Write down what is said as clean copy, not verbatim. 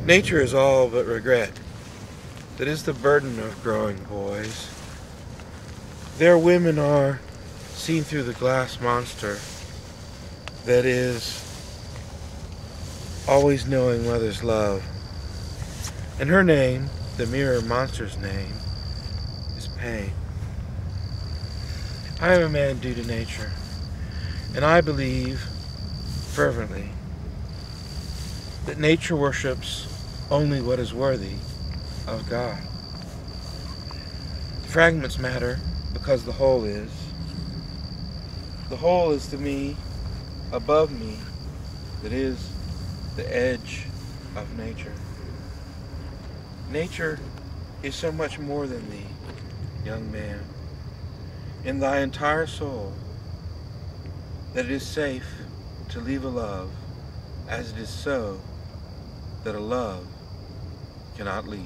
Nature is all but regret. That is the burden of growing boys. Their women are seen through the glass monster that is always knowing mother's love. And her name, the mirror monster's name, is pain. I am a man due to nature, and I believe fervently that nature worships only what is worthy of God. Fragments matter because the whole is. The whole is to me, above me, that is the edge of nature. Nature is so much more than thee, young man, in thy entire soul, that it is safe to leave a love as it is so that a love cannot leave.